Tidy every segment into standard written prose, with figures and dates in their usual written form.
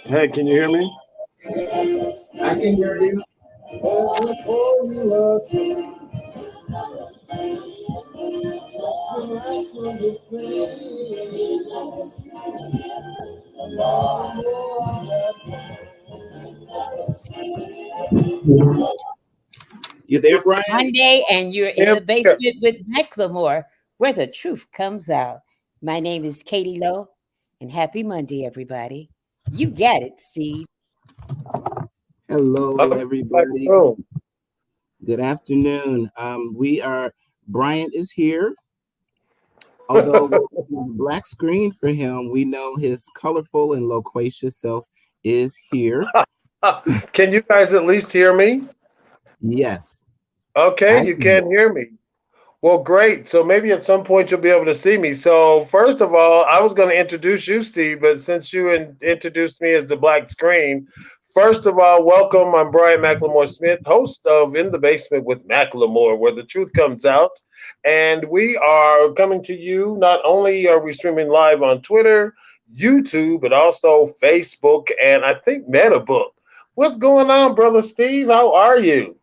Hey, can you hear me? I can hear you. You there, It's Bryant? Monday, and you're in Yeah, the basement with McLemore, where the truth comes out. My name is Katie Lowe, and happy Monday, everybody. You got it, Steve. Hello, okay. everybody. Oh, Good afternoon. Bryant is here. Although we have a black screen for him, we know his colorful and loquacious self is here. can you guys at least hear me? Yes, Okay, I you can. can hear me. Well, great. So maybe at some point you'll be able to see me. So first of all, I was going to introduce you, Steve, but since you introduced me as the black screen, first of all, welcome. I'm Brian McLemore Smith, host of In the Basement with McLemore, where the truth comes out. And we are coming to you. Not only are we streaming live on Twitter, YouTube, but also Facebook, and I think Metabook. What's going on, brother Steve? How are you?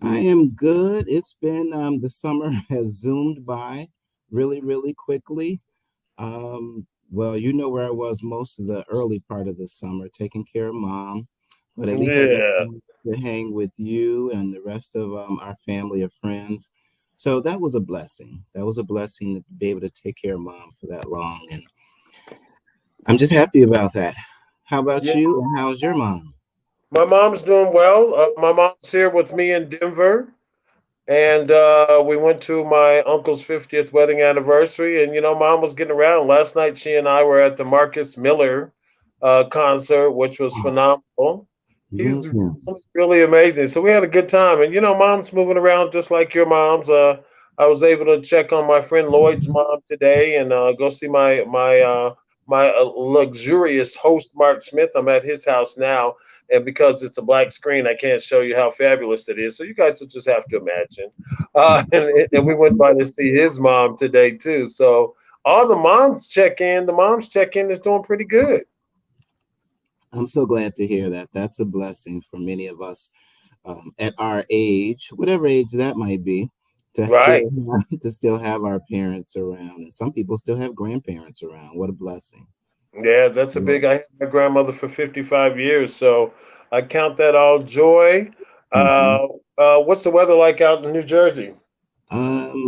I am good. It's been the summer has zoomed by really, really quickly. Well, you know where I was most of the early part of the summer, taking care of mom. But at least I got Yeah. to hang with you and the rest of our family of friends. So that was a blessing. That was a blessing to be able to take care of mom for that long. And I'm just happy about that. How about Yeah. you? And how's your mom? My mom's doing well. My mom's here with me in Denver, and we went to my uncle's 50th wedding anniversary. And mom was getting around. Last night, she and I were at the Marcus Miller concert, which was phenomenal. He's Mhm. really amazing. So we had a good time. And mom's moving around just like your mom's. I was able to check on my friend Lloyd's mom today and go see my luxurious host Mark Smith. I'm at his house now, and because it's a black screen, I can't show you how fabulous it is. So you guys will just have to imagine. And we went by to see his mom today too. So all the moms check in. The moms check in is doing pretty good. I'm so glad to hear that. That's a blessing for many of us at our age, whatever age that might be, to Right. still to still have our parents around, and some people still have grandparents around. What a blessing! Yeah, that's a Yeah. big. I had my grandmother for 55 years, so I count that all joy. Mhm. What's the weather like out in New Jersey?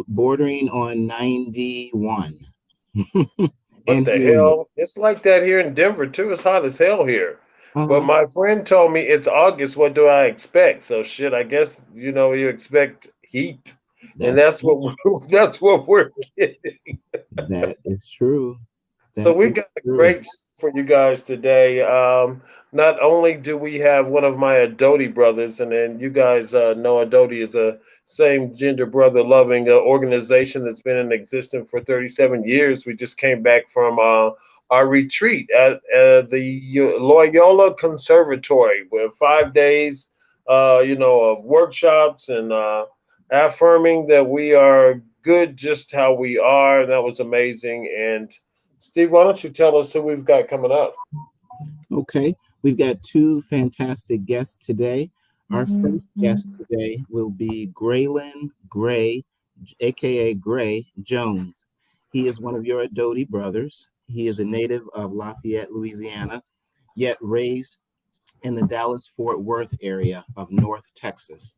Bordering on 91 What and the humid. hell? It's like that here in Denver too. It's hot as hell here. But Uh, my friend told me it's August. What do I expect? So shit. I guess you expect heat, and that's that's what that's what we're getting. that is true. So That we is got a true. great show for you guys today. Not only do we have one of my Adoti brothers, and then you guys know Adoti is a same gender brother loving organization that's been in existence for 37 years. We just came back from our retreat at the Loyola Conservatory, where 5 days, of workshops and affirming that we are good just how we are. That was amazing. And Steve, why don't you tell us who we've got coming up? Okay, we've got two fantastic guests today. Our first guest today will be Greylin Gray, aka Gray Jones. He is one of your Doty brothers. He is a native of Lafayette, Louisiana, yet raised in the Dallas Fort Worth area of North Texas.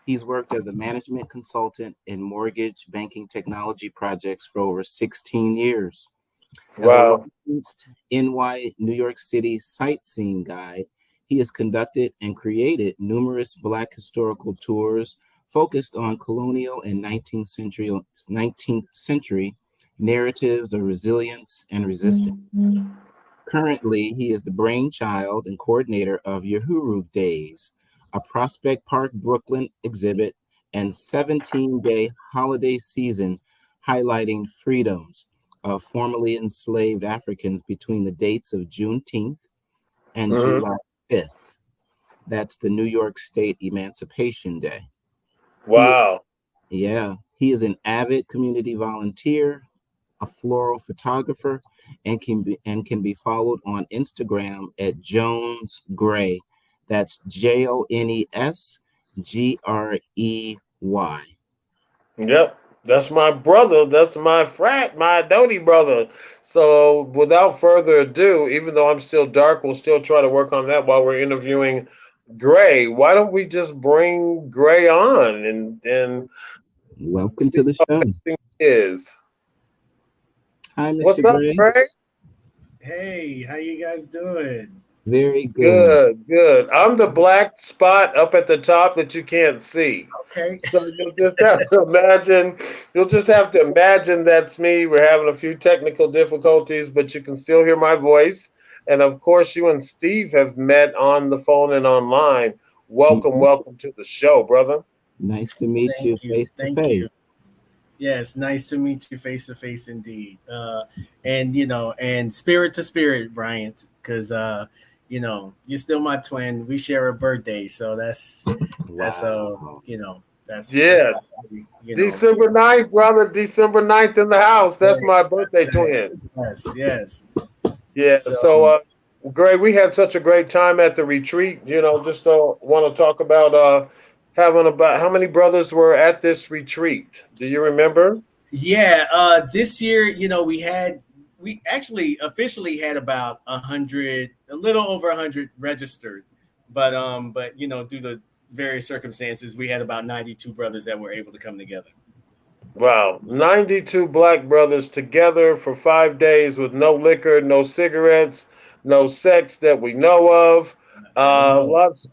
He's worked as a management consultant in mortgage banking technology projects for over 16 years. As a Wow. licensed NY New York City sightseeing guide, he has conducted and created numerous Black historical tours focused on colonial and 19th century narratives of resilience and resistance. Currently, he is the brainchild and coordinator of Uhuru Days, a Prospect Park, Brooklyn exhibit and 17-day holiday season highlighting freedoms of formerly enslaved Africans between the dates of Juneteenth and Hmm. July 5th. That's the New York State Emancipation Day. He is, Wow. yeah, he is an avid community volunteer, a floral photographer, and can be followed on Instagram at Jones Gray. That's JonesGrey. Yep, that's my brother. That's my frat, my Doty brother. So, without further ado, even though I'm still dark, we'll still try to work on that while we're interviewing Gray. Why don't we just bring Gray on and Welcome see to the how show. amazing he is? Hi, What's Mr. up, Gray. Gray? Hey, how you guys doing? Very good. Good, good. I'm the black spot up at the top that you can't see. Okay. So you'll just have to imagine. You'll just have to imagine that's me. We're having a few technical difficulties, but you can still hear my voice. And of course, you and Steve have met on the phone and online. Welcome, Mhm. welcome to the show, brother. Nice to meet you Thank you. face to Thank you. face. Yes, nice to meet you face to face indeed. And and spirit to spirit, Bryant, because you're still my twin. We share a birthday, so that's Wow. that's Yeah, why, December 9th, brother. December 9th in the house. That's right, my birthday right. twin. Yes, yes. Yeah, So so Greg, we had such a great time at the retreat. Just want to talk about having about how many brothers were at this retreat. Do you remember? yeah, this year, we actually officially had about 100, a little over 100 registered, but due to various circumstances, we had about 92 brothers that were able to come together. Wow, 92 black brothers together for 5 days with no liquor, no cigarettes, no sex that we know of. Oh no. Lots.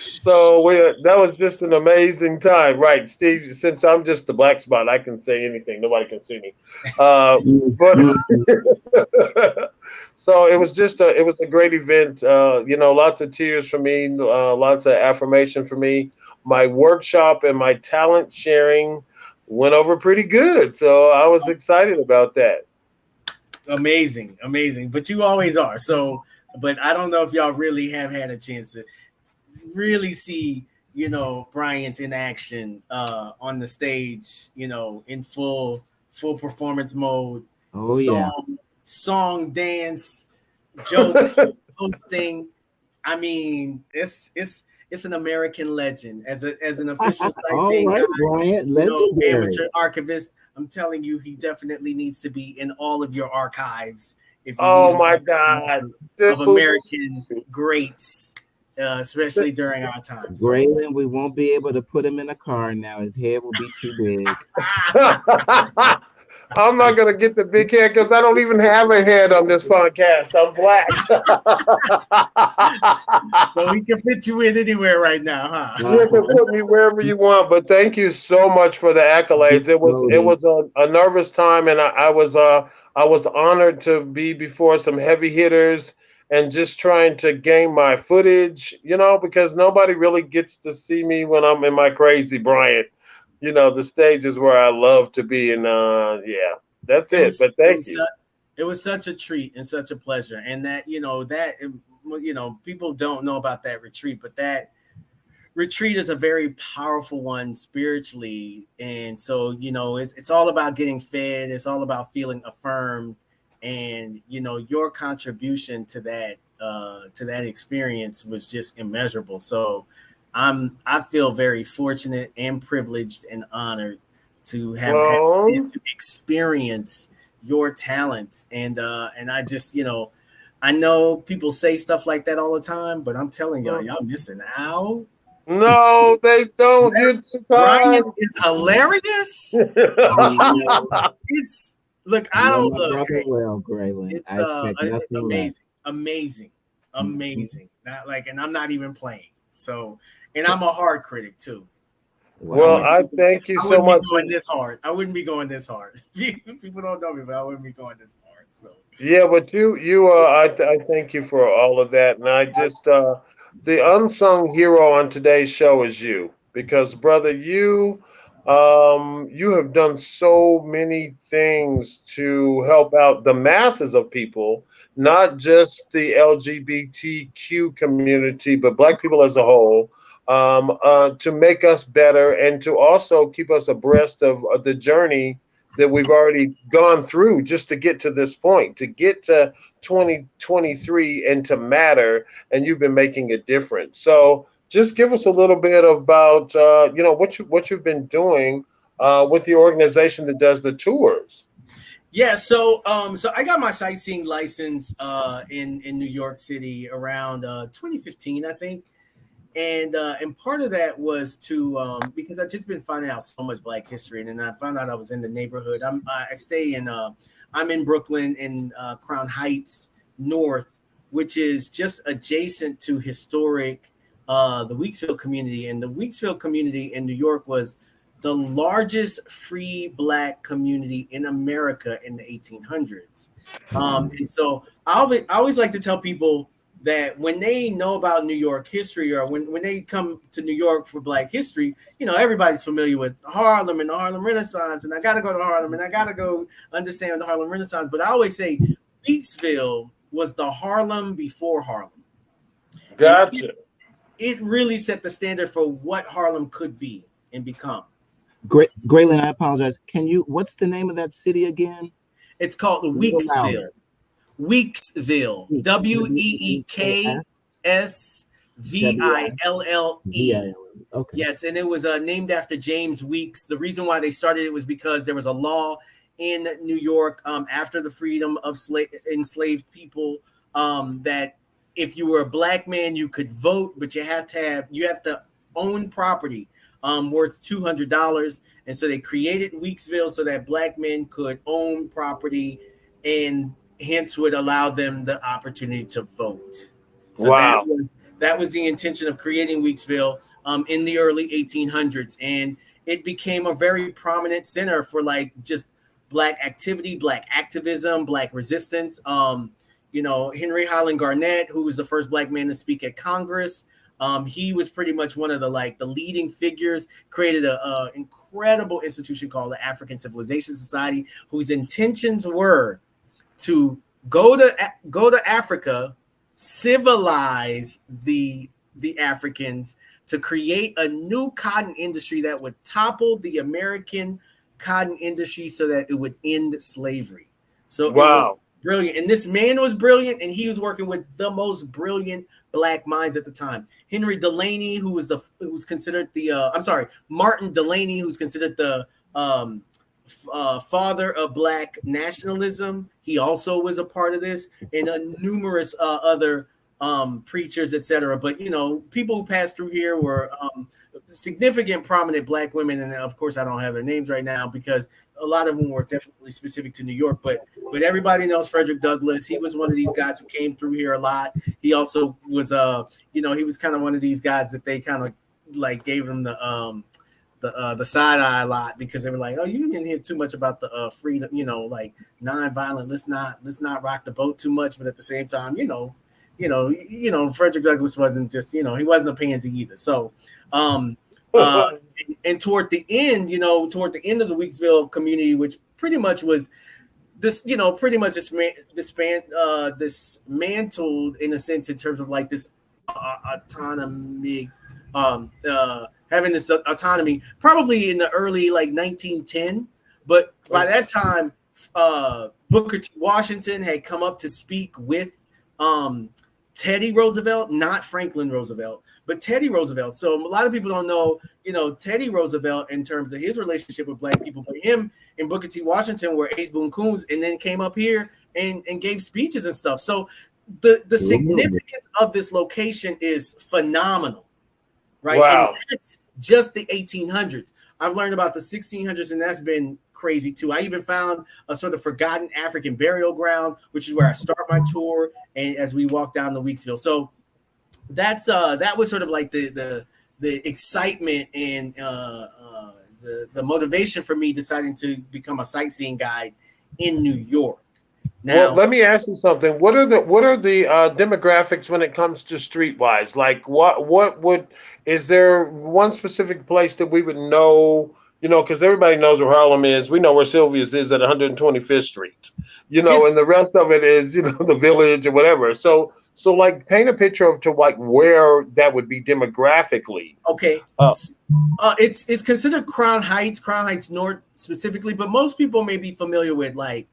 So that was just an amazing time, right, Steve? Since I'm just the black spot, I can say anything. Nobody can see me. But Mhm. so it was a great event. Lots of tears for me, lots of affirmation for me. My workshop and my talent sharing went over pretty good, so I was excited about that. Amazing, amazing. But you always are. So, but I don't know if y'all really have had a chance to really see, Bryant in action on the stage, in full performance mode, Oh yeah. song, dance, jokes, hosting. I mean, it's an American legend as an official All sightseeing right, guide, Bryant, legendary. amateur archivist. I'm telling you, he definitely needs to be in all of your archives if you need Oh a my God, record dude! of American greats, especially during our time. So, Greylin, we won't be able to put him in a car now. His head will be too big. I'm not gonna get the big head because I don't even have a head on this podcast. I'm black. so he can fit you in anywhere right now, huh? You can Uh-huh. put me wherever you want, but thank you so much for the accolades. It Floating. was a nervous time, and I was honored to be before some heavy hitters and just trying to gain my footage. Because nobody really gets to see me when I'm in my crazy Bryant. The stage is where I love to be, and yeah, that's it it. was But it thank was you. su- it was such a treat and such a pleasure, and people don't know about that retreat, but that retreat is a very powerful one spiritually, and so it's all about getting fed. It's all about feeling affirmed, and your contribution to that experience was just immeasurable. So I feel very fortunate and privileged and honored to have had a chance Well, to experience your talents, and I just I know people say stuff like that all the time, but I'm telling y'all missing out. no, they don't. You're too Bryant kind. is hilarious. I mean, Mhm. it's look. You I know don't my look. brother Hey, well, Graylin. it's I expect nothing less. amazing, amazing, Mhm. amazing. Not like, and I'm not even playing. So, and I'm a hard critic too. I Well, Wow. wouldn't. I thank you I so wouldn't be much. going this hard. I wouldn't be going this hard. People don't know me, but I wouldn't be going this hard. So, Yeah, but I thank you for all of that, and I just the unsung hero on today's show is you, because brother, you have done so many things to help out the masses of people, not just the LGBTQ community, but Black people as a whole. to make us better and to also keep us abreast of the journey that we've already gone through just to get to this point, to get to 2023 and to matter. And you've been making a difference. So just give us a little bit about what you've been doing with the organization that does the tours. Yeah, so I got my sightseeing license in New York City around 2015, I think. And part of that was to because I've just been finding out so much Black history, and then I found out I was in the neighborhood. I stay in I'm in Brooklyn in Crown Heights North, which is just adjacent to historic the Weeksville community, and the Weeksville community in New York was the largest free Black community in America in the 1800s. And so I always like to tell people that when they know about New York history, or when they come to New York for Black history, everybody's familiar with Harlem and the Harlem Renaissance, and I got to go to Harlem and I got to go understand the Harlem Renaissance. But I always say Weeksville was the Harlem before Harlem. Gotcha. It really set the standard for what Harlem could be and become. Greylin, I apologize. What's the name of that city again? It's called Weeksville. Weeksville. Weeksville. Okay. Yes, and it was named after James Weeks. The reason why they started it was because there was a law in New York after the freedom of enslaved people that if you were a Black man, you could vote, but you have to own property worth $200. And so they created Weeksville so that Black men could own property and hence would allow them the opportunity to vote. So wow. that was the intention of creating Weeksville in the early 1800s. And it became a very prominent center for like just Black activity, Black activism, Black resistance. Henry Highland Garnett, who was the first Black man to speak at Congress, he was pretty much one of the leading figures, created a incredible institution called the African Civilization Society, whose intentions were to go to Africa, civilize the Africans, to create a new cotton industry that would topple the American cotton industry so that it would end slavery. So wow. It was brilliant. And this man was brilliant, and he was working with the most brilliant Black minds at the time. Henry Delaney, who was considered Martin Delaney, who's considered the father of Black nationalism. He also was a part of this, and numerous other preachers, etc. But people who passed through here were significant, prominent Black women, and of course, I don't have their names right now because a lot of them were definitely specific to New York. But everybody knows Frederick Douglass. He was one of these guys who came through here a lot. He also was, he was kind of one of these guys that they kind of gave him the side eye a lot because they were like, oh, you didn't hear too much about the freedom, non-violent. Let's not rock the boat too much. But at the same time, Frederick Douglass wasn't just, he wasn't a pansy either. So, and toward the end of the Weeksville community, which pretty much was this, dismantled in a sense in terms of this autonomy, having this autonomy probably in the early 1910. But by that time, Booker T. Washington had come up to speak with Teddy Roosevelt, not Franklin Roosevelt, but Teddy Roosevelt. So a lot of people don't know, Teddy Roosevelt in terms of his relationship with Black people, but him and Booker T. Washington were ace boon coons, and then came up here and gave speeches and stuff. So the significance of this location is phenomenal, right? Wow. And that's just the 1800s. I've learned about the 1600s, and that's been crazy too. I even found a sort of forgotten African burial ground, which is where I start my tour, and as we walk down to Weeksville. So that's that was sort of the excitement and the motivation for me deciding to become a sightseeing guide in New York. Now, well, let me ask you something. What are the demographics when it comes to streetwise? Is there one specific place that we would know? Because everybody knows where Harlem is. We know where Sylvia's is at 125th Street. And the rest of it is, the Village or whatever. So So, like, paint a picture of to like where that would be demographically. Okay. Uh, It's considered Crown Heights North specifically, but most people may be familiar with like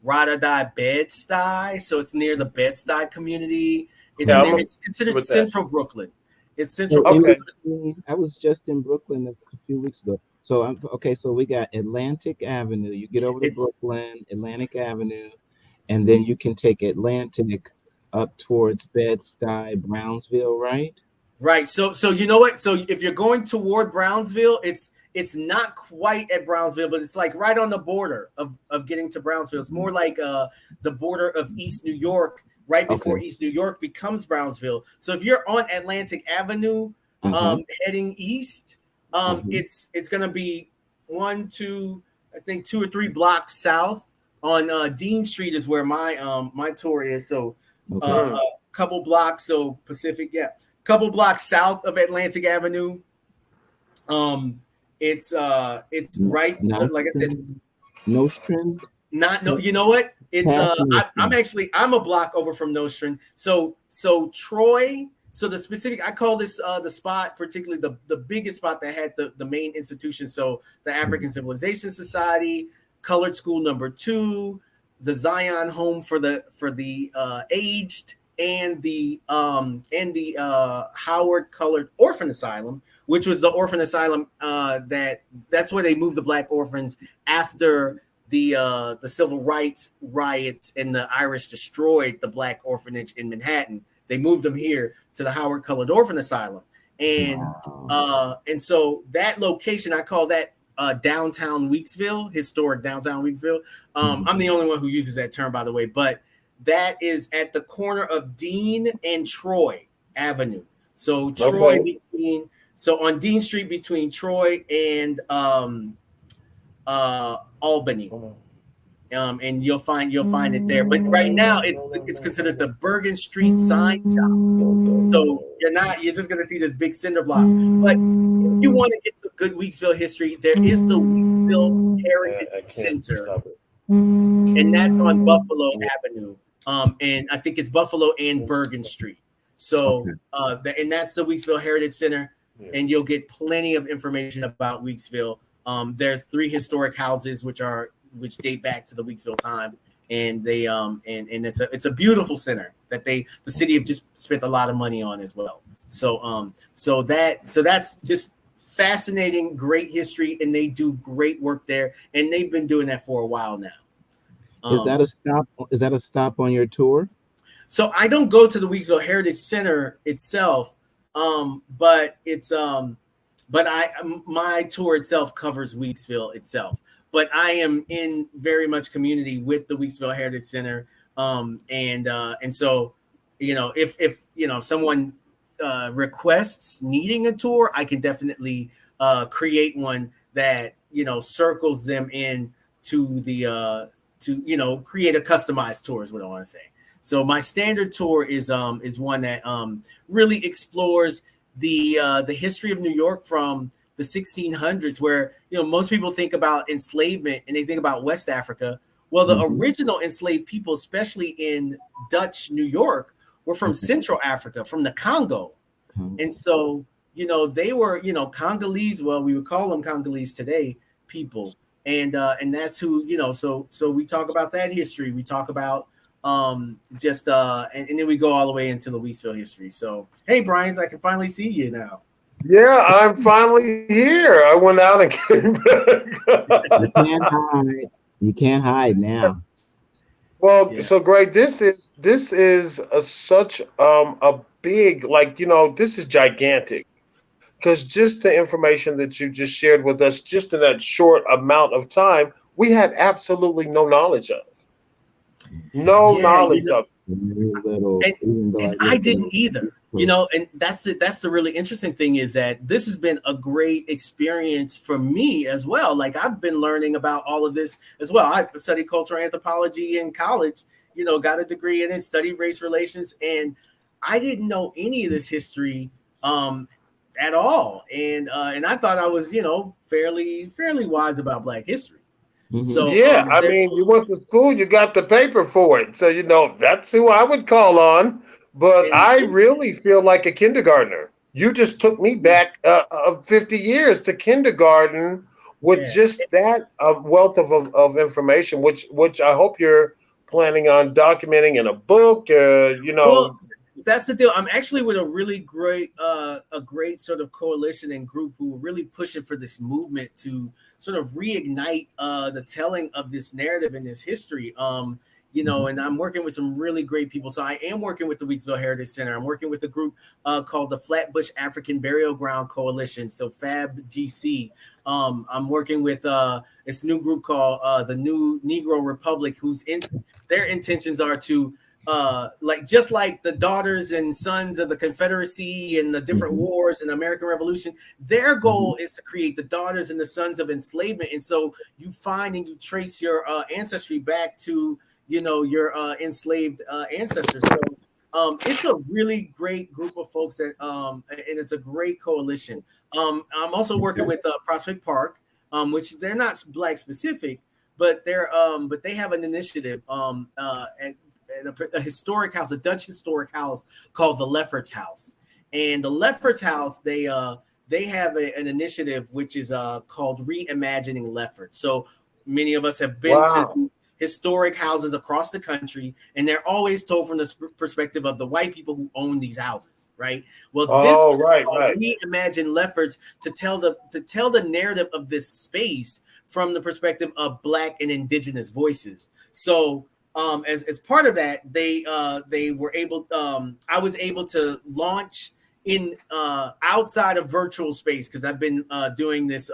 Rotterdam Bed-Stuy. So it's near the Bed-Stuy community. yeah, I'm It's considered with that. Central Brooklyn. It's So Central in Brooklyn. Okay. between, I was just in Brooklyn a few weeks ago. So I'm okay. So we got Atlantic Avenue. You get over to It's Brooklyn, Atlantic Avenue, and then you can take Atlantic up towards Bed-Stuy, Brownsville, right? right. So you know what? So if you're going toward Brownsville, it's not quite at Brownsville, but it's like right on the border of getting to Brownsville. It's more like the border of East New York, right before Okay. East New York becomes Brownsville. So if you're on Atlantic Avenue, Uh-huh. heading east, Uh-huh. it's gonna be one, two, I think 2 or 3 blocks south on Dean Street is where my tour is. So Okay. a couple blocks, so Pacific, yeah, couple blocks south of Atlantic Avenue. Um, it's right, like I said, Nostrand, Nostrand, not no. You know what? It's past I'm Nostrand. actually I'm a block over from Nostrand. So Troy. So the specific I call this the spot, particularly the biggest spot that had the main institution. So the African Civilization Society, Colored School Number 2, the Zion Home for the aged, and the Howard Colored Orphan Asylum, which was the orphan asylum that's where they moved the black orphans after the civil rights riots and the Irish destroyed the black orphanage in Manhattan. They moved them here to the Howard Colored Orphan Asylum, and so that location I call that downtown Weeksville, historic downtown Weeksville. I'm the only one who uses that term, by the way, but that is at the corner of Dean and Troy Avenue. So Troy Okay. between so on Dean Street between Troy and Albany. And you'll find it there. But right now it's considered the Bergen Street Sign Shop. So you're just gonna see this big cinder block. But if you want to get some good Weeksville history, there is the Weeksville Heritage I can't Center, stop it. and that's on Buffalo Avenue. And I think it's Buffalo and Bergen Street. So and that's the Weeksville Heritage Center, and you'll get plenty of information about Weeksville. There's 3 historic houses which date back to the Weeksville time, and they and it's a beautiful center that the city have just spent a lot of money on as well. So that's just fascinating, great history, and they do great work there, and they've been doing that for a while now. Is that a stop? Is that a stop on your tour? So I don't go to the Weeksville Heritage Center itself, but it's but my tour itself covers Weeksville itself. But I am in very much community with the Weeksville Heritage Center, and so if someone requests needing a tour, I can definitely create one that circles them in to the to create a customized tour is what I want to say. So my standard tour is one that really explores the history of New York from the 1600s, where most people think about enslavement and they think about West Africa. Well, the original enslaved people, especially in Dutch New York, were from Central Africa, from the Congo, and so they were Congolese. Well, we would call them Congolese today people, and that's who So we talk about that history. We talk about and then we go all the way into the Weeksville history. So hey, Bryant, I can finally see you now. Yeah, I'm finally here. I went out and came back. You can't hide. You can't hide now. Well, Yeah. so Greg, this is such a big, this is gigantic, because just the information that you just shared with us, just in that short amount of time, we had absolutely no knowledge of. No Yeah, knowledge of. Very little, and, even though and I I lived in didn't either. And that's it. That's the really interesting thing, is that this has been a great experience for me as well. Like, I've been learning about all of this as well. I studied cultural anthropology in college, got a degree in it, studied race relations, and I didn't know any of this history at all. And I thought I was, fairly wise about Black history. So Yeah, I there's mean, you went to school, you got the paper for it, so that's who I would call on. but And I really feel like a kindergartner. You just took me back 50 years to kindergarten with yeah. just that wealth of information, which I hope you're planning on documenting in a book. Well, that's the deal. I'm actually with a really a great sort of coalition and group who are really pushing for this movement to sort of reignite the telling of this narrative and this history. And I'm working with some really great people. So I am working with the Weeksville Heritage Center. I'm working with a group called the Flatbush African Burial Ground Coalition, so FABGC. I'm working with this new group called the New Negro Republic, their intentions are to just like the daughters and sons of the Confederacy and the different wars and the American Revolution, their goal is to create the daughters and the sons of enslavement. And so you find and you trace your ancestry back to, your enslaved ancestors. So it's a really great group of folks and it's a great coalition. I'm also working with Prospect Park, which they're not Black specific, but they have an initiative at a historic house, a Dutch historic house called the Lefferts House. And the Lefferts House, they have an initiative which is called Reimagining Lefferts. So many of us have been to these historic houses across the country, and they're always told from the perspective of the white people who own these houses, right? Well, Reimagine Lefferts to tell the narrative of this space from the perspective of Black and Indigenous voices. So as part of that, they were able. I was able to launch in outside of virtual space because I've been doing this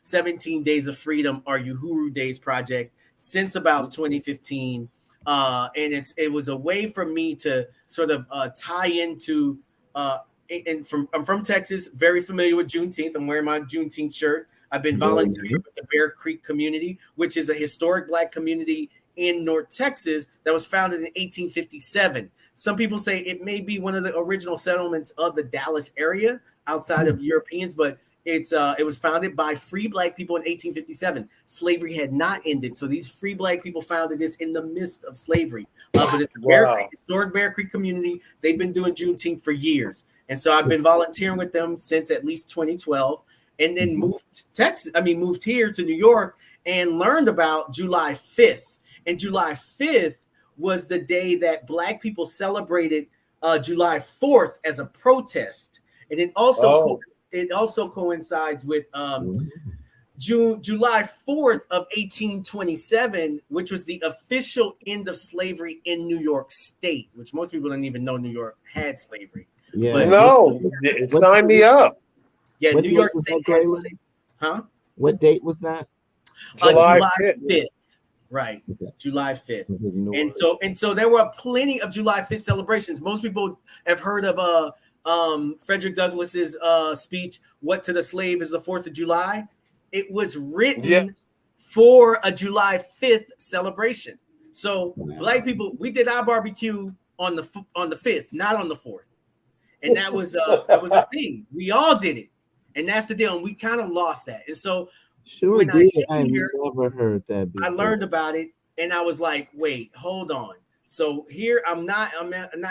17 Days of Freedom or Uhuru Days project since about 2015, and it was a way for me to sort of tie into. I'm from Texas, very familiar with Juneteenth. I'm wearing my Juneteenth shirt. I've been volunteering with the Bear Creek community, which is a historic Black community in North Texas that was founded in 1857. Some people say it may be one of the original settlements of the Dallas area outside of Europeans, but it was founded by free Black people in 1857. Slavery had not ended, so these free Black people founded this in the midst of slavery. But it's the historic Bear Creek community. They've been doing Juneteenth for years, and so I've been volunteering with them since at least 2012, and then moved here to New York and learned about July 5th. And July 5th was the day that Black people celebrated July 4th as a protest. And it also coincides with July 4th of 1827, which was the official end of slavery in New York State, which most people didn't even know New York had slavery. Yeah. But no, sign me up. Yeah, New York State had slavery. Huh? What date was that? July 5th. Right, okay. July 5th. And so there were plenty of July 5th celebrations. Most people have heard of Frederick Douglass's speech, "What to the Slave is the 4th of July." It was written for a July 5th celebration. So Black people, we did our barbecue on the 5th, not on the 4th. And that was a thing. We all did it. And that's the deal. And we kind of lost that. And so sure did. I've never heard that before. I learned about it and I was like, wait, hold on. So here I'm not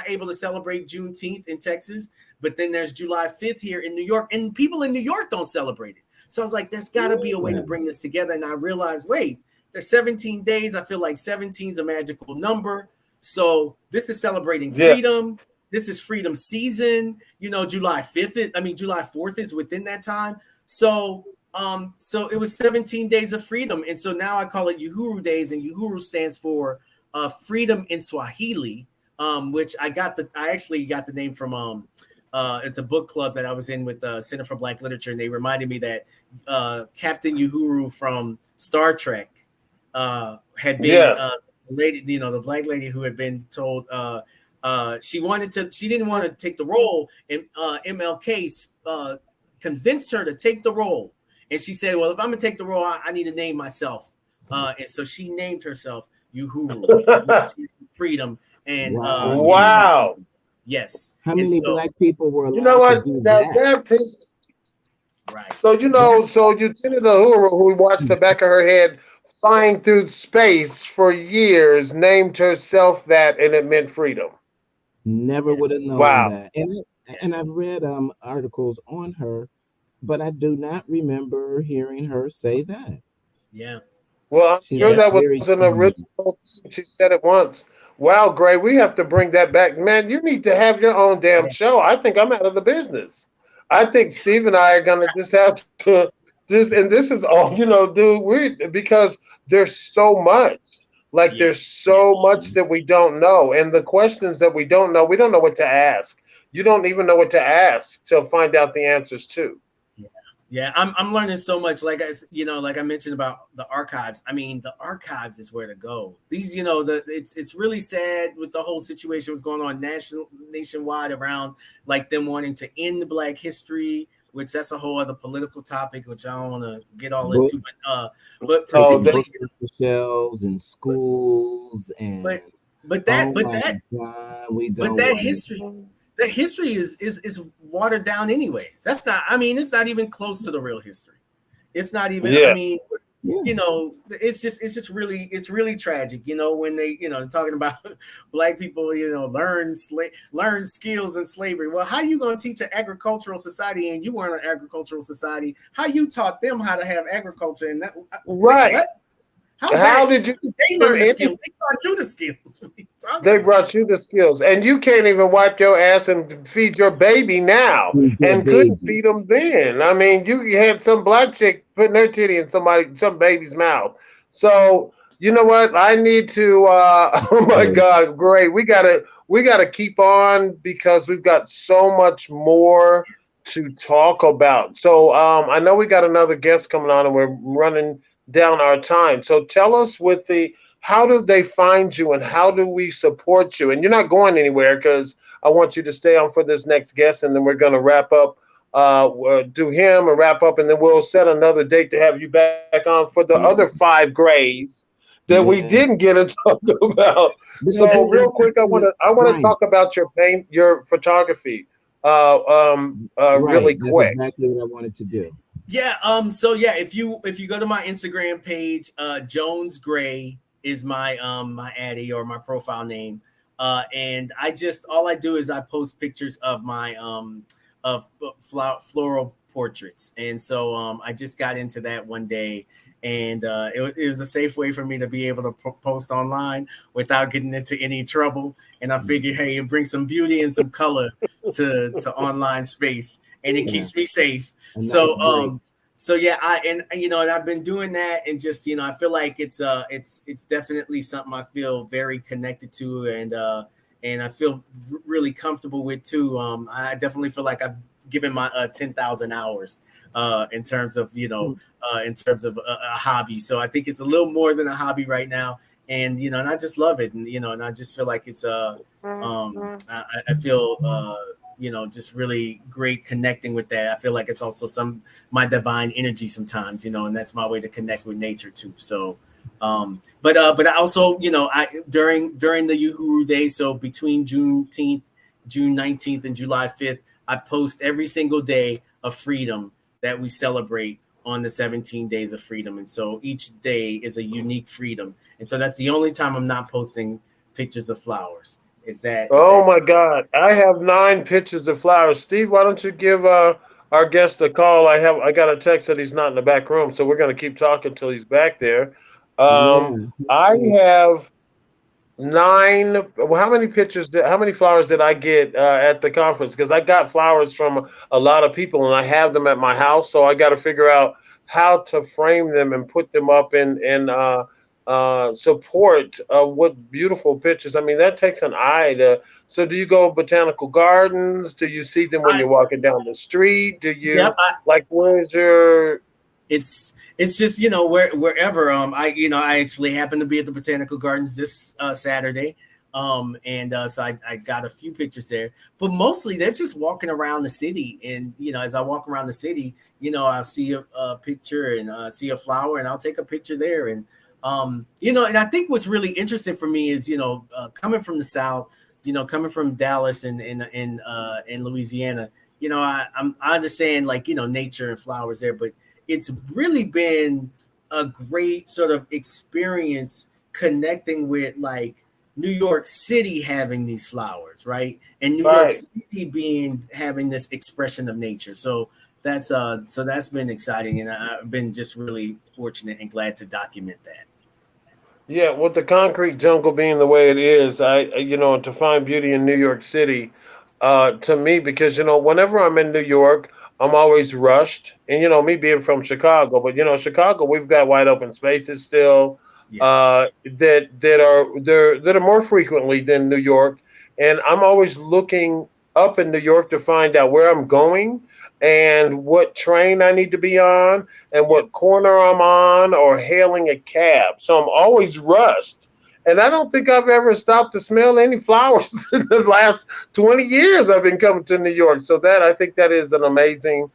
able to celebrate Juneteenth in Texas, but then there's July 5th here in New York, and people in New York don't celebrate it. So I was like, there's got to be a way to bring this together. And I realized, wait, there's 17 days. I feel like 17 is a magical number. So this is celebrating freedom. This is freedom season. July 4th is within that time. So it was 17 days of freedom. And so now I call it Uhuru Days, and Uhuru stands for freedom in Swahili, which I actually got the name from it's a book club that I was in with the Center for Black Literature, and they reminded me that Captain Uhuru from Star Trek had been lady, the Black lady who had been told she didn't want to take the role, and MLK convinced her to take the role. And she said, well, if I'm going to take the role, I need to name myself. And so she named herself Uhuru, freedom. And wow. Yes. How many Black people were allowed to do that's his. Right. So, Lieutenant Uhuru, who we watched the back of her head flying through space for years, named herself that, and it meant freedom. Never would have Yes. known Wow. that. And I've Yes. read articles on her, but I do not remember hearing her say that. Yeah. Well, I'm She's sure Yeah. that was very an charming. original thing. She said it once. Wow, Gray, we have to bring that back. Man, you need to have your own damn Yeah. show. I think I'm out of the business. I think Steve and I are gonna just have to just and this is all, dude, because there's so much. Like Yeah. there's Yeah. so much that we don't know. And the questions that we don't know what to ask. You don't even know what to ask to find out the answers to. Yeah. Yeah, I'm learning so much. Like like I mentioned about the archives. I mean, the archives is where to go. These, it's really sad with the whole situation was going on nationwide around like them wanting to end Black history, which that's a whole other political topic, which I don't want to get all into. Books, But Oh, taking that, particularly, books off the shelves in but schools, but and but that oh but my that God, we but don't that want history that history is watered down anyways. That's not. I mean, it's not even close to the real history. It's not even. I yeah. mean, yeah. it's really tragic. When they talking about Black people, learn skills in slavery. Well, how you gonna teach an agricultural society and you weren't an agricultural society? How you taught them how to have agriculture and that? Wait, Right. what? How's How that? did you They teach them learn the anything? skills. They taught you the skills. What are you talking They about? brought you the skills, and you can't even wipe your ass and feed your baby now, Who's your and couldn't baby? feed them then. I mean, you had some black chick putting her titty in some baby's mouth. So you know what? I need to. Oh my Crazy. God, great! We gotta keep on because we've got so much more to talk about. So I know we got another guest coming on, and we're running down our time. So tell us with the how do they find you and how do we support you? And you're not going anywhere because I want you to stay on for this next guest, and then we're going to wrap up, do him and wrap up, and then we'll set another date to have you back on for the other Yeah. five grays that we Yeah. didn't get to talk about. But I So do real want to quick, I want see to I want to Brian. talk about your photography, Right. really That's quick. exactly what I wanted to do. Yeah. So yeah, if you go to my Instagram page, Jones Gray is my addy or my profile name. And I just all I do is I post pictures of my of floral portraits. And so I just got into that one day, and it was a safe way for me to be able to post online without getting into any trouble. And I figured, hey, it brings some beauty and some color to online space, and it Yeah. keeps me safe. A nice So break. yeah, and I've been doing that, and just I feel like it's definitely something I feel very connected to, and I feel really comfortable with too. I definitely feel like I've given my 10,000 hours in terms of a hobby. So I think it's a little more than a hobby right now, and and I just love it, and I just feel like it's I feel just really great connecting with that. I feel like it's also some my divine energy sometimes, and that's my way to connect with nature too. So but I also, I during the Uhuru Day, so between June 19th and July 5th, I post every single day of freedom that we celebrate on the 17 days of freedom. And so each day is a unique freedom. And so that's the only time I'm not posting pictures of flowers. Is Oh that my God, I have 9 pictures of flowers. Steve, why don't you give our guest a call? I got a text that he's not in the back room, so we're going to keep talking until he's back there. Yeah. I Yes. have 9. Well, how many flowers did I get at the conference? Because I got flowers from a lot of people, and I have them at my house. So I got to figure out how to frame them and put them up in support of what beautiful pictures. I mean, that takes an eye to. So, do you go botanical gardens? Do you see them when I you're walking down the street? Do yep, you like? Where's your? it's just wherever I actually happen to be at the botanical gardens this Saturday, and so I got a few pictures there, but mostly they're just walking around the city, and as I walk around the city, I'll see a picture and see a flower, and I'll take a picture there. And and I think what's really interesting for me is coming from the South, coming from Dallas and in Louisiana, I understand, like, nature and flowers there, but it's really been a great sort of experience connecting with, like, New York City having these flowers, right? And New York Right. City being having this expression of nature. So that's been exciting, and I've been just really fortunate and glad to document that. Yeah, with the concrete jungle being the way it is, to find beauty in New York City, to me, because whenever I'm in New York, I'm always rushed, and me being from Chicago, but Chicago, we've got wide open spaces still, Yeah. that are more frequently than New York, and I'm always looking up in New York to find out where I'm going and what train I need to be on and Yep. what corner I'm on or hailing a cab. So I'm always rushed. And I don't think I've ever stopped to smell any flowers in the last 20 years I've been coming to New York. So that I think that is an amazing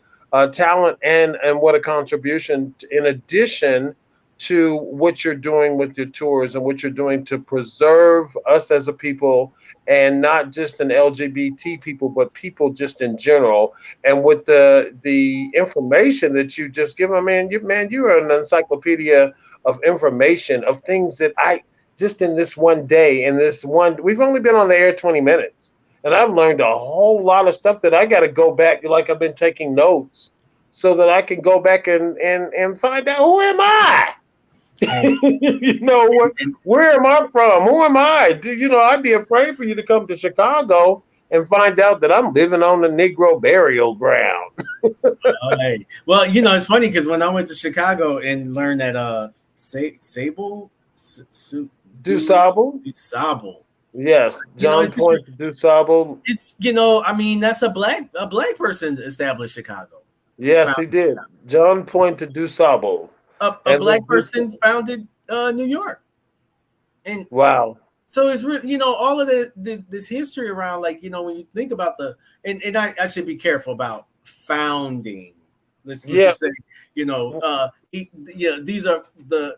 talent and what a contribution in addition to what you're doing with your tours and what you're doing to preserve us as a people and not just an LGBT people, but people just in general and with the information that you just give them, you are an encyclopedia of information of things that I just in this one day in this one we've only been on the air 20 minutes and I've learned a whole lot of stuff that I got to go back like I've been taking notes so that I can go back and find out who am I. And, What, and where am I from? Who am I? I'd be afraid for you to come to Chicago and find out that I'm living on the Negro burial ground. hey, well, it's funny because when I went to Chicago and learned that Sable Du Sable? Sable, Yes, John it's just Point Du Sable. it's I mean that's a black person established Chicago, Yes, he founded did. John Point Du Sable. a And black the person founded New York, and wow. so it's really all of this history around like when you think about and I should be careful about founding. Yeah. Let's say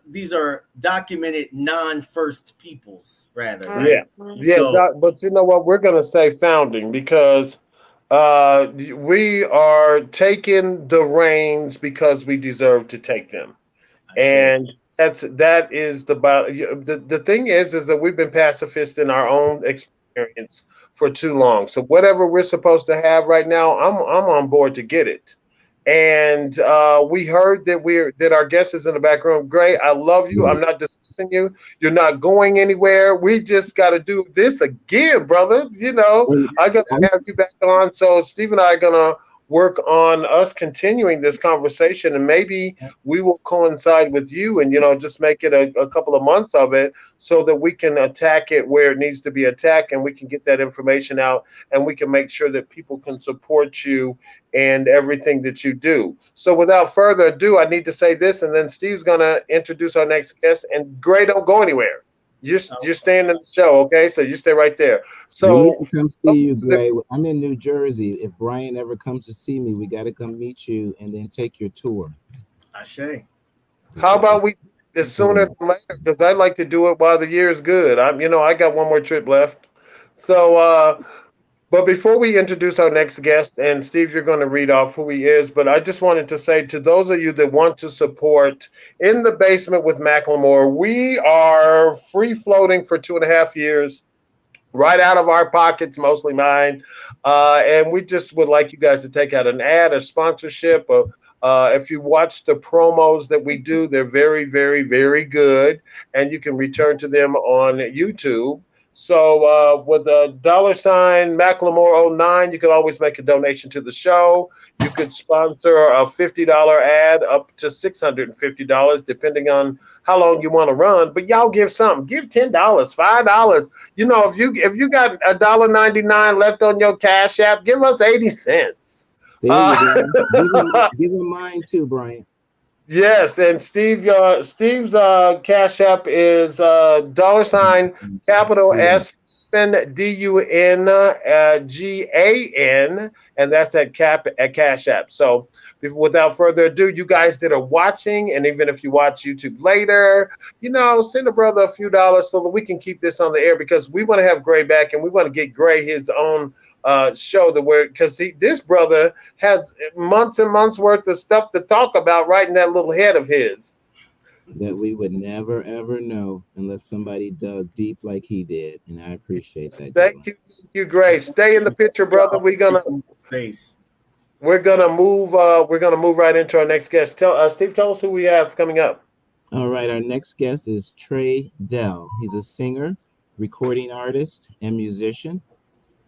these are documented non-first peoples rather, right? Yeah. Yeah, So but you know what? We're going to say founding because we are taking the reins because we deserve to take them. I say And that is the thing is that we've been pacifists in our own experience for too long. So whatever we're supposed to have right now, I'm on board to get it. And we heard that our guest is in the back room. Gray, I love you. I'm not dismissing you. You're not going anywhere. We just got to do this again, brother. And I got to have you back on. So Steve and I are gonna work on us continuing this conversation, and maybe we will coincide with you, and just make it a couple of months of it, so that we can attack it where it needs to be attacked, and we can get that information out, and we can make sure that people can support you and everything that you do. So without further ado, I need to say this, and then Steve's gonna introduce our next guest. And Gray, don't go anywhere. You're staying in the show, okay? So you stay right there. we need So to come see you, Gray. I'm in New Jersey. If Bryant ever comes to see me, we got to come meet you and then take your tour. I say how about we as sooner than later? Because I'd like to do it while the year is good. I got one more trip left. So, but before we introduce our next guest, and Steve, you're going to read off who he is, but I just wanted to say to those of you that want to support In the Basement with McLemore, we are free floating for 2.5 years right out of our pockets, mostly mine. And we just would like you guys to take out an ad, a sponsorship. If you watch the promos that we do, they're very, very, very good. And you can return to them on YouTube. So with a $ Macklemore09, you can always make a donation to the show. You could sponsor a $50 ad up to $650, depending on how long you want to run. But y'all give something. Give $10, $5. If you got $1.99 left on your Cash App, give us 80 cents. There you go. Give him mine too, Bryant. Yes, and Steve's Cash App is $capital SDUNGAN, and that's at Cash App. So without further ado, you guys that are watching, and even if you watch YouTube later, send a brother a few dollars so that we can keep this on the air, because we want to have Gray back, and we want to get Gray his own show because this brother has months and months worth of stuff to talk about right in that little head of his. that we would never ever know unless somebody dug deep like he did. And I appreciate that, Greylin. Thank you, Grace. Stay in the picture, brother. Y'all space. We're gonna move right into our next guest. Steve, tell us who we have coming up. All right, our next guest is Trey Dell. He's a singer, recording artist, and musician.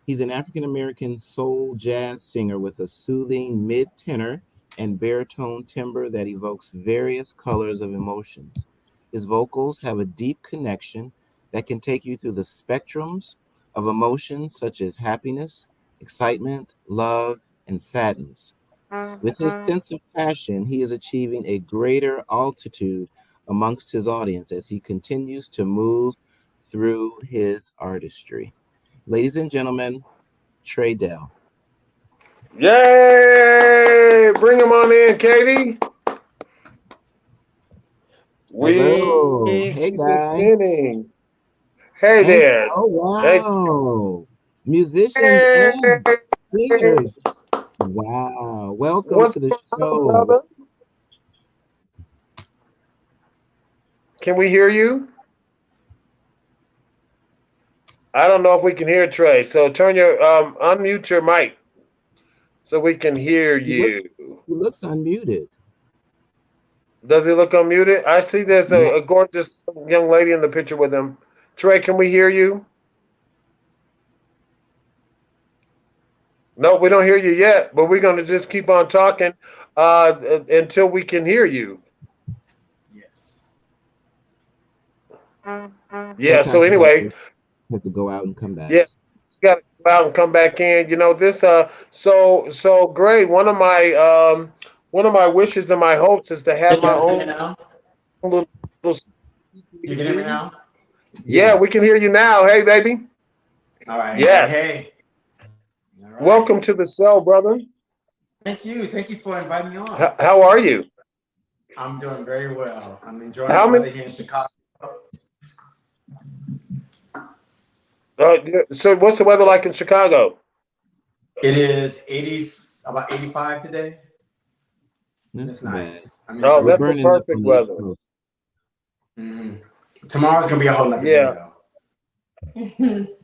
He's an African American soul jazz singer with a soothing mid tenor and baritone timbre that evokes various colors of emotions. His vocals have a deep connection that can take you through the spectrums of emotions such as happiness, excitement, love, and sadness. With his sense of passion, he is achieving a greater altitude amongst his audience as he continues to move through his artistry. Ladies and gentlemen, Trey Dell. Yay! Bring him on in, Katie. Hello. We Hey, keep guy. spinning. Hey And there. oh, Hey. wow. Musicians Hey. and singers. Wow. Welcome What's to the going on, show. brother? Can we hear you? I don't know if we can hear Trey. So turn your unmute your mic so we can hear He, look, you. he looks unmuted. Does he look unmuted? I see there's Yeah. a gorgeous young lady in the picture with him. Trey, can we hear you? No, we don't hear you yet, but we're going to just keep on talking until we can hear you. Yes. Yeah, so Sometimes anyway, you have to go out and come back. yes, you got to go out and come back in. You know, this so great. One of my wishes and my hopes is to Can have you my guys hear me own now? little You can hear me now? Yeah, Yes. we can hear you now. Hey baby. All right. Hey, Yes. hey. All right. Welcome to the cell, brother. Thank you. Thank you for inviting me on. How are you? I'm doing very well. I'm enjoying How the many weather here in Chicago. uh, so what's the weather like in Chicago? It is 80, about 85 today. Not It's too bad. nice. I'm Oh, We're enjoying that's it. a burning up perfect on the East weather. Coast. Mhm. Tomorrow's going to be a whole other day, Yeah. though.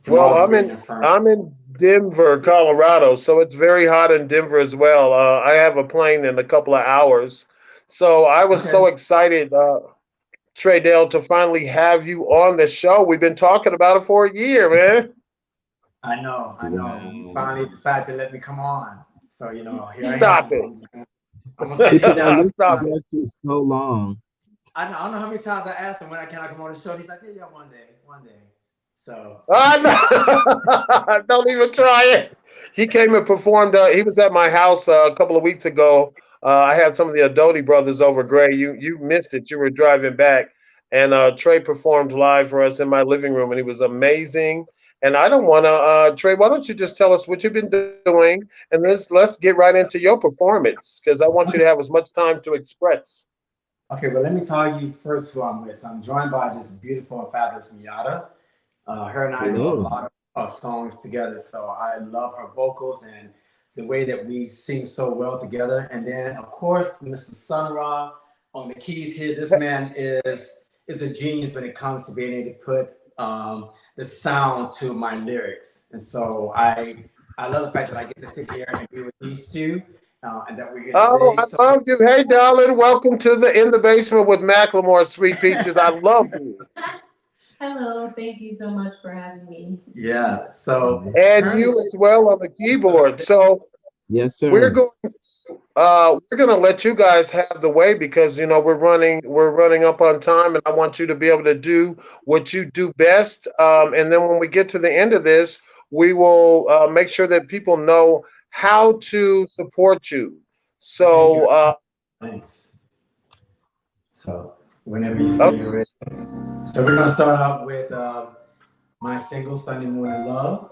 Well, Tomorrow's going to be an infernal. I'm in Denver, Colorado, so it's very hot in Denver as well. I have a plane in a couple of hours, so I was Okay. so excited, Trey Dale, to finally have you on the show. We've been talking about it for a year, man. I know. I know. You Wow. finally decided to let me come on. So, here I Stop am. it. I'm gonna say Because yes our every list of Stop time. it. guests is so long. I don't know how many times I asked him when I can I come on the show. He's like, yeah, one day, one day. So Don't even try it. He came and performed. He was at my house a couple of weeks ago. I had some of the Adoti brothers over. Gray, you missed it. You were driving back, and Trey performed live for us in my living room, and he was amazing. And I don't want to, Trey. Why don't you just tell us what you've been doing, and let's get right into your performance because I want you to okay, have as much time to express. okay. Well, let me tell you first who I'm with. So I'm joined by this beautiful and fabulous Miata. Her and I do a Hello. lot of songs together. So I love her vocals and the way that we sing so well together. And then, of course, Mr. Sun Ra on the keys here. This man is a genius when it comes to being able to put the sound to my lyrics. And so I love the fact that I get to sit here and be with these two, and that we're here Oh, today. I So love you. Hey, darling, welcome to the In the Basement with McLemore, Sweet Peaches. I love you. Hello, thank you so much for having me. yeah. So And currently, you as well on the keyboard. So Yes, we're sir. going we're gonna let you guys have the way because you know we're running up on time and I want you to be able to do what you do best. And then when we get to the end of this, we will make sure that people know how to support you. thank you. So Thanks. So whenever you say okay. you're ready. So we're gonna start out with my single "Sunday Morning Love."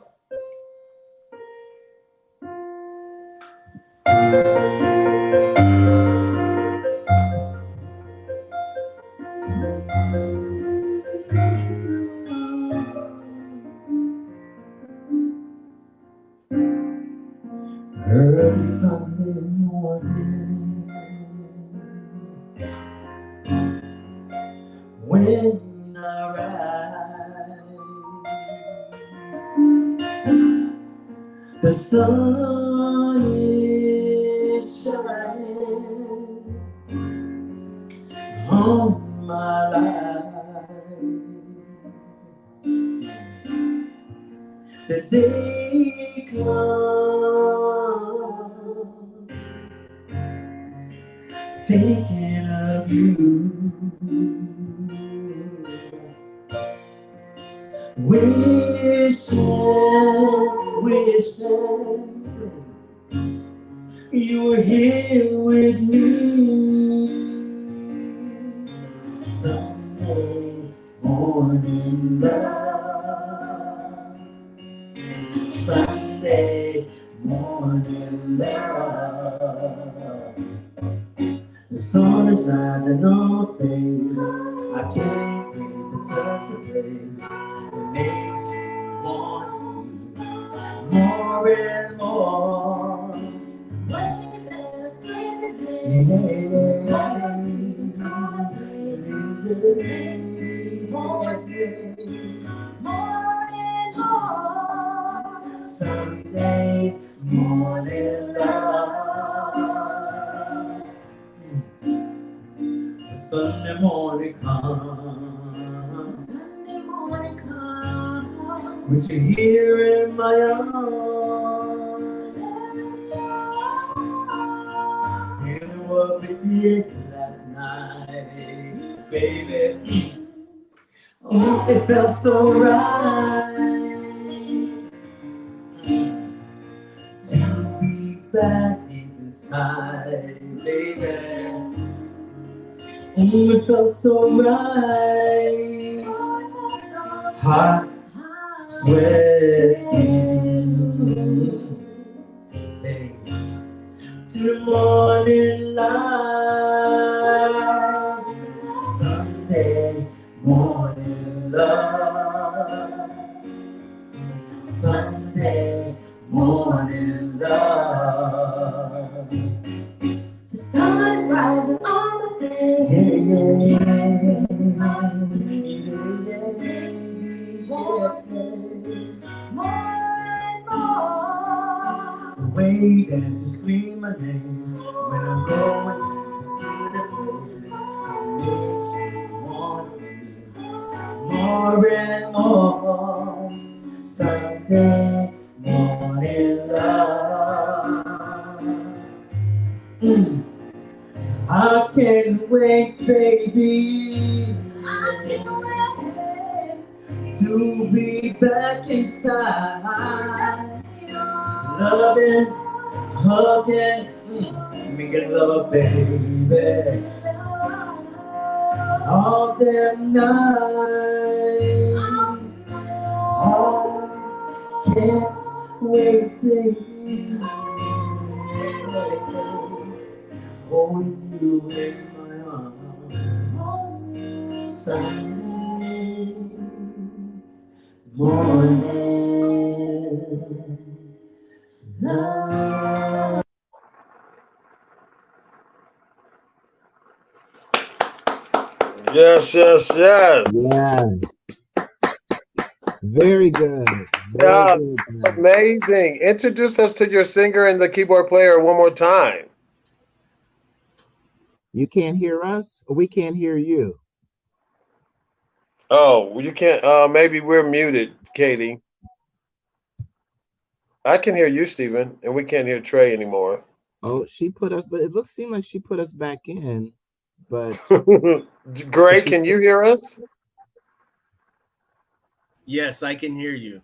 Early Sunday morning, The sun is shining on my life. The day comes thinking of you. Wishing you were here with me. Someday morning love. Sunday morning love. The sun is rising on my face. I can't wait to touch the place. It makes you want me more and more. Sunday morning love. The Sunday morning comes. Sunday morning comes. With you here in my arms. And what we did last night, baby. Oh, it felt so right to be back deep inside, baby. Oh, it felt so right. Hot, sweating, hey, to the morning light. Sunday morning love. Sunday morning love. The sun is rising on the face. Yeah, more. The way that you scream my name when I'm going into the place, it makes you want me more and more. Sunday morning love. I can't wait, baby. I can't wait to be back inside. Loving, hugging, making love, baby. All damn night. I can't wait, baby. Hold you in my arms. Sunday morning love. Yes, yes, yes. Yeah. Very good. Yeah, Very good. amazing. Introduce us to your singer and the keyboard player one more time. You can't hear us, or we can't hear you. Oh, you can't. Maybe we're muted, Katie. I can hear you, Stephen, and we can't hear Trey anymore. Oh, she put us, but it seemed like she put us back in. But Gray, can you hear us? Yes, I can hear you.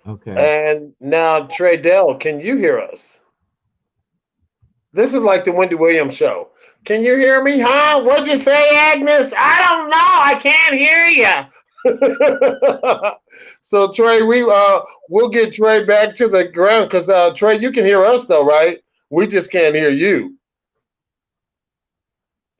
okay. And now, Trey Dell, can you hear us? This is like the Wendy Williams show. Can you hear me? Huh? What'd you say, Agnes? I don't know. I can't hear you. So Trey, we'll get Trey back to the ground because Trey, you can hear us though, right? We just can't hear you.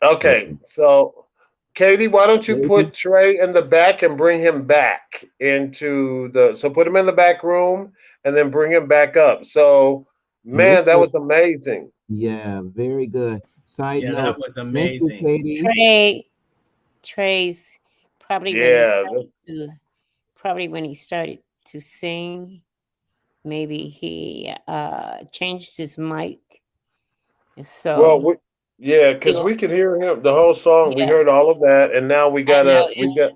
Okay, so Katie, why don't you Maybe. put Trey in the back and bring him back into the so put him in the back room and then bring him back up. So And man, this that is, was amazing. yeah, very good. Side Yeah, note, that was thank you, amazing. Katie. Trey's probably Yeah, when he started to sing, maybe he changed his mic. Well, So yeah, because he'll, we could hear him the whole song. We yeah, heard all of that, and now we I know. gotta we got.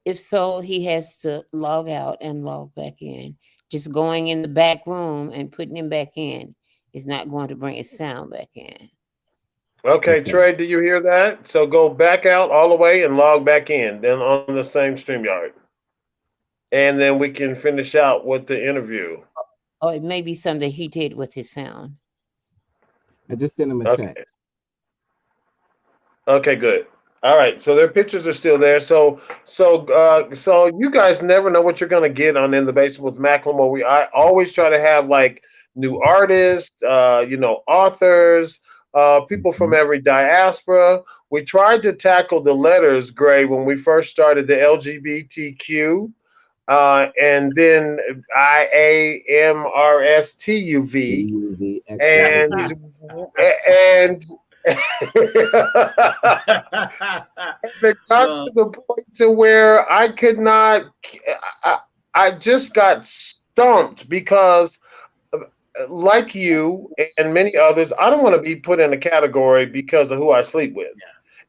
If so, he has to log out and log back in. Just going in the back room and putting him back in is not going to bring his sound back in. Okay, Okay. Trey, do you hear that? So go back out all the way and log back in, then on the same StreamYard, and then we can finish out with the interview. Or it may be something he did with his sound. I just sent him a Okay. text. Okay, good. All right, so their pictures are still there. So you guys never know what you're gonna get on In the Basement with Macklemore. I always try to have like new artists, authors, people from Mhm. every diaspora. We tried to tackle the letters, Gray, when we first started the LGBTQ, and then IAMRSTUV, The and XYZ. and it got to Well, the point to where I could not. I, I just got stumped because, like you and many others, I don't want to be put in a category because of who I sleep with.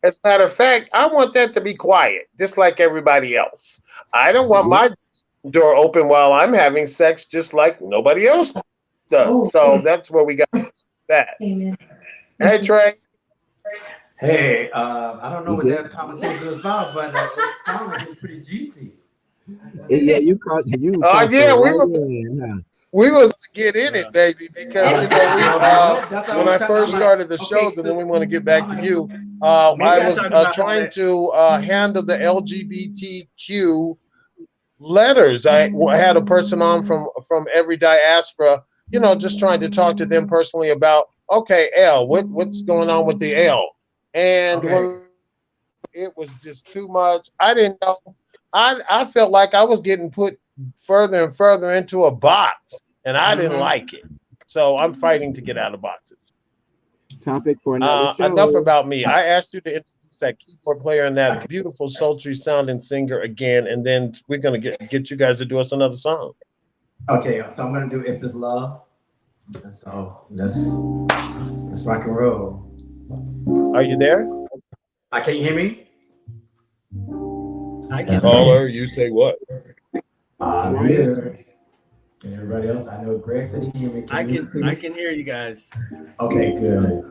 As a matter of fact, I want that to be quiet, just like everybody else. I don't want my yes. door open while I'm having sex, just like nobody else does. Oh, So that's where we got that. amen. Hey, Trey. Hey, I don't know You what good? that conversation was about, but it sounded like it's pretty juicy. Yeah, you caught you Oh talked her yeah, right in, huh? we was to get in Yeah. it, baby, because Oh, you know we that's what I when was I trying. I'm first like, started the okay, shows, and then so we want to get back I'm to like, you. We I gotta was talk about all trying that. to handle the LGBTQ letters. Had a person on from every diaspora, just trying to talk to them personally about okay, L, what's going on with the L, and okay. when it was just too much. I didn't know. I felt like I was getting put further and further into a box, and I didn't Mhm. like it. So I'm fighting to get out of boxes. Topic for another Enough show. about me. I asked you to introduce that keyboard player and that beautiful, sultry sounding singer again, and then we're gonna get you guys to do us another song. Okay, so I'm gonna do "If It's Love." So let's rock and roll. Are you there, Can you hear me? I can. caller? You say what? I'm Bryant. here. And everybody else, I know Greg said he can hear me. I Can you can. hear I me? can hear you guys. Okay, good.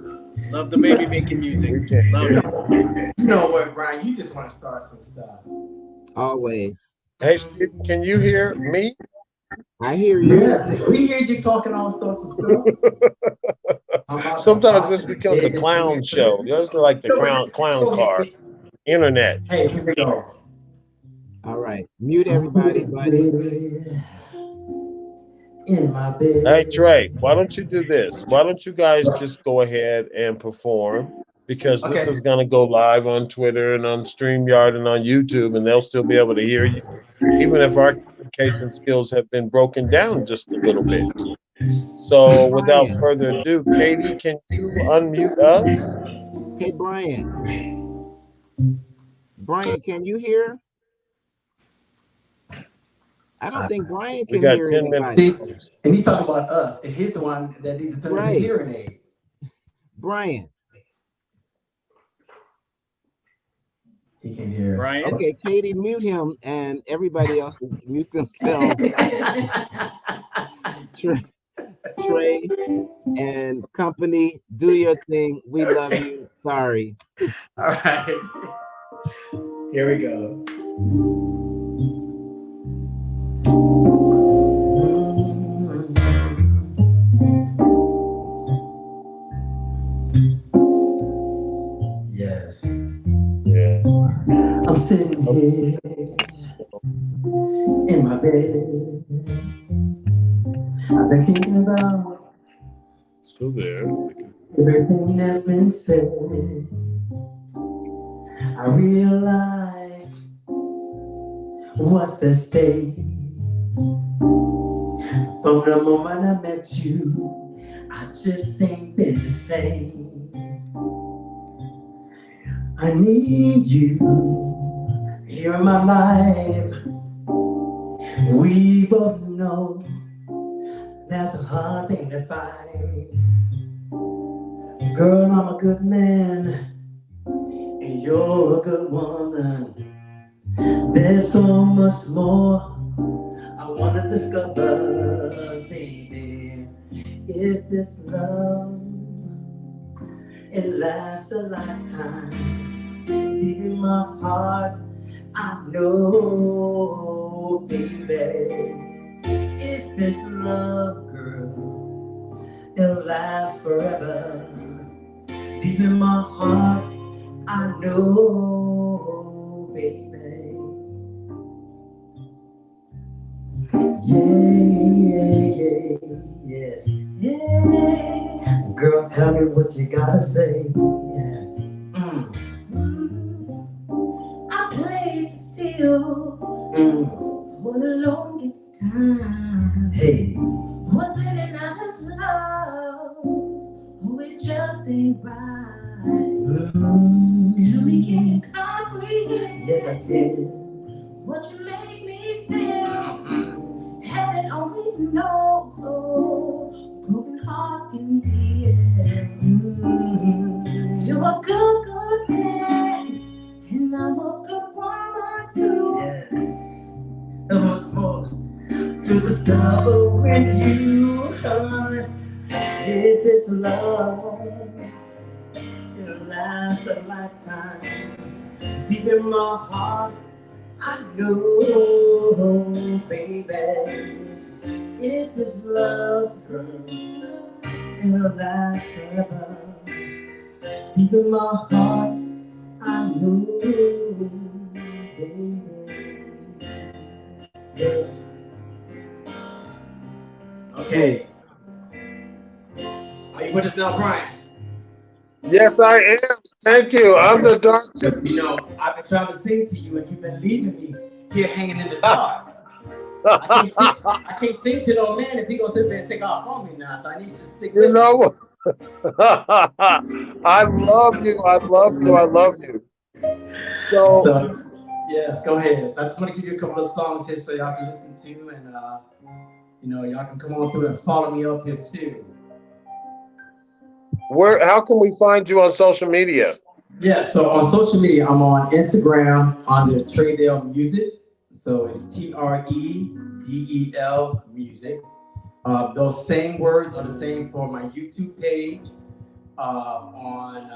Love the baby making music. We can't Love hear it. you. You know what, Brian? You just want to start some stuff. Always. Hey, Stephen, can you hear me? I hear you. Yes, we hear you talking all sorts of stuff. About the Sometimes this box and becomes a big clown show. This is like the No, but clown go ahead. car. Internet. Hey, here we go. All right. Mute I'm everybody, sitting buddy. there in my Hey bed. Trey, why don't you do this? Why don't you guys just go ahead and perform? Because this Okay. is gonna go live on Twitter and on StreamYard and on YouTube, and they'll still be able to hear you, even if our communication skills have been broken down just a little bit. So without Bryant. further ado, Katie, can you unmute us? Hey, Bryant. Bryant, can you hear? I don't think Bryant We can got hear 10 anybody. minutes. And he's talking about us, and he's the one that needs to turn his Right. hearing aid. Bryant. He can't hear us. Bryant. Okay, Katie, mute him, and everybody else is mute themselves. Trey and company, do your thing. We love you. Sorry. All right. Here we go. Yes. Yeah. I'm sitting here in my bed. I've been thinking about Still there. everything that's been said. I realize what's at stake. From the moment I met you, I just ain't been the same. I need you here in my life. We both know That's a hard thing to find. Girl, I'm a good man, and you're a good woman. There's so much more I wanna discover, baby. If this love, it lasts a lifetime. Deep in my heart, I know, baby. If this love, girl, it'll last forever. Deep in my heart, I know, baby. Yeah, yes. Yeah. Girl, tell me what you gotta say. Yeah. I played the field for the longest time. Hey. Was it enough love? Oh, it just ain't right. Tell me, can you comprehend? Yes, I can. What you make me feel? Heaven only knows. Oh, broken hearts can be. You're a good, good man, and I'm a good woman too. Yes, there was more to discover when you are. If it's love, it'll last a lifetime. Deep in my heart, I know, baby. If it's love, girl, it'll last forever. Deep in my heart, I know, baby. Yes. Okay. Are you with us now, Brian? Yes, I am. Thank you. I'm the dark. Because, I've been trying to sing to you and you've been leaving me here hanging in the dark. I can't sing to no man if he gonna sit there and take off on me now. So I need you to stick with You me. know what? I love you. I love you. I love you. So, So, yes, go ahead. So I just want to give you a couple of songs here so y'all can listen to, and y'all can come on through and follow me up here too. how can we find you on social media? Yeah, so on social media, I'm on Instagram under Treydale Music. So it's Tredel Music. Those same words are the same for my YouTube page. On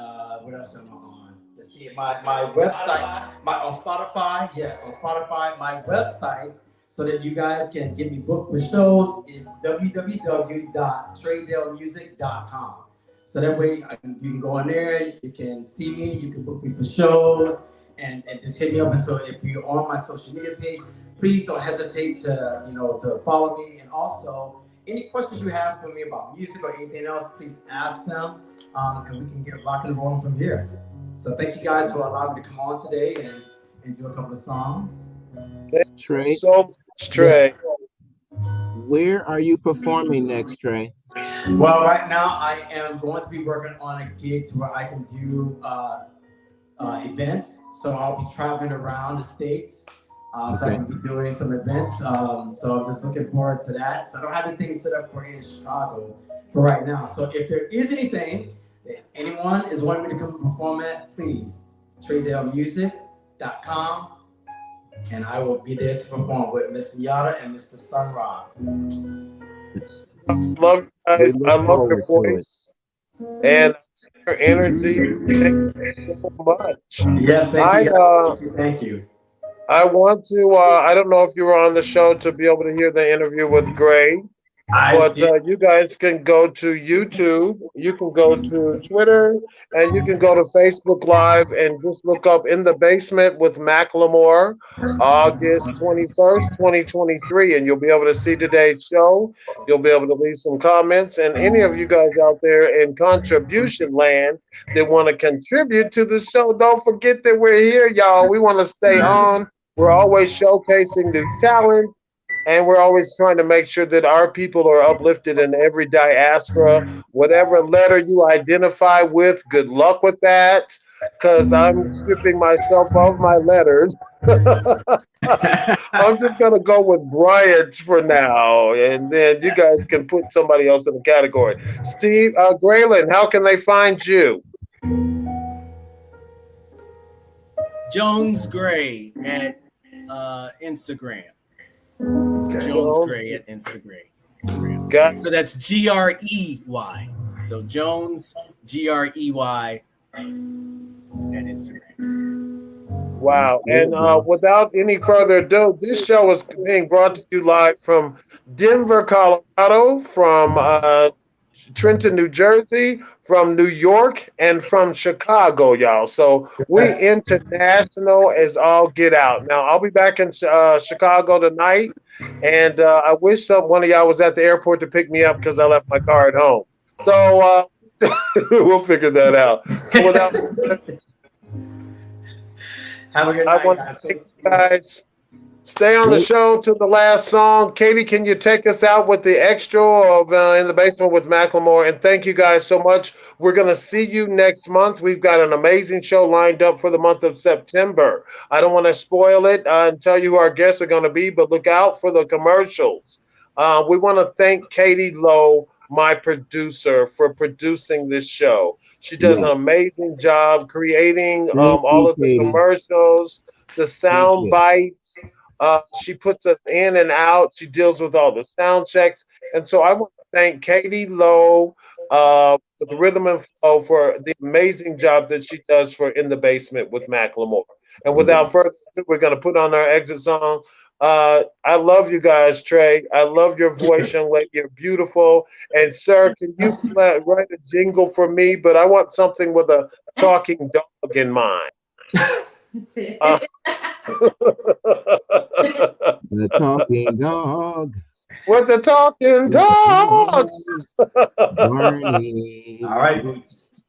what else am I on? Let's see, my website, on Spotify. Yes, on Spotify, my website, so that you guys can get me booked for shows is www.treydalemusic.com. So that way you can go on there, you can see me, you can book me for shows, and just hit me up. And so if you're on my social media page, please don't hesitate to follow me. And also, any questions you have for me about music or anything else, please ask them, and we can get rocking and rolling from here. So thank you guys for allowing me to come on today and do a couple of songs. Thank you Trey, so much, Trey. Yes. where are you performing next, Trey? Well, right now I am going to be working on a gig to where I can do events. So I'll be traveling around the states. So I can be doing some events. So I'm just looking forward to that. So I don't have anything set up for here in Chicago for right now. So if there is anything that anyone is wanting me to come perform at, please, TreydaleMusic.com, and I will be there to perform with Miss Miata and Mr. Sun Ra. I love you We guys. I look love your forward to it. voice and your energy. Thank you so much. Yes, thank I you. uh Thank you. I want to I don't know if you were on the show to be able to hear the interview with Gray. I But did. you guys can go to YouTube, you can go to Twitter, and you can go to Facebook Live and just look up In the Basement with McLemore, August 21st, 2023, and you'll be able to see today's show. You'll be able to leave some comments, and any of you guys out there in contribution land that want to contribute to the show, don't forget that we're here, y'all. We want to stay on. We're always showcasing new talent, and we're always trying to make sure that our people are uplifted in every diaspora. Whatever letter you identify with, good luck with that. because I'm stripping myself of my letters. I'm just gonna go with Bryant for now, and then you guys can put somebody else in the category. Steve, Greylin, how can they find you? Jones Gray at Instagram. Okay. Jones Gray at Instagram. Got So that's Grey. So Jones Grey at Instagram. wow. And without any further ado, this show is being brought to you live from Denver, Colorado, from Trenton, New Jersey, from New York, and from Chicago, y'all. So we Yes. international as all get out. Now, I'll be back in Chicago tonight, and I wish one of y'all was at the airport to pick me up because I left my car at home. So we'll figure that out. So without, Have a good I night, want to guys. thank you guys. Stay on the show to the last song. Katie, can you take us out with the extra of In the Basement with McLemore? And thank you guys so much. We're going to see you next month. We've got an amazing show lined up for the month of September. I don't want to spoil it and tell you who our guests are going to be, but look out for the commercials. We want to thank Katie Lowe, my producer, for producing this show. She does an Yes. amazing job creating Thank all you, of the Katie. commercials, the Thank sound you. bites. She puts us in and out. She deals with all the sound checks. And so I want to thank Katie Lowe with Rhythm and Flow for the amazing job that she does for In the Basement with McLemore. And without further ado, we're going to put on our exit song. I love you guys, Trey. I love your voice, young lady. You're beautiful. And, sir, can you write a jingle for me? But I want something with a talking dog in mind. The talking dog. With the talking dog. Barney. All right, Boots.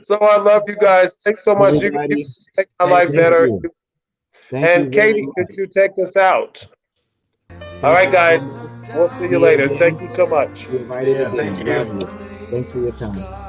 So I love you guys. Thanks so much. You Everybody. make my life Thank better. you. Thank you And very Katie, much. could you take us out? Thank All right, you guys. so much. We'll see you See you later. again. Thank you so much. You're invited Yeah, again. thank you. Love you. Thanks for your time.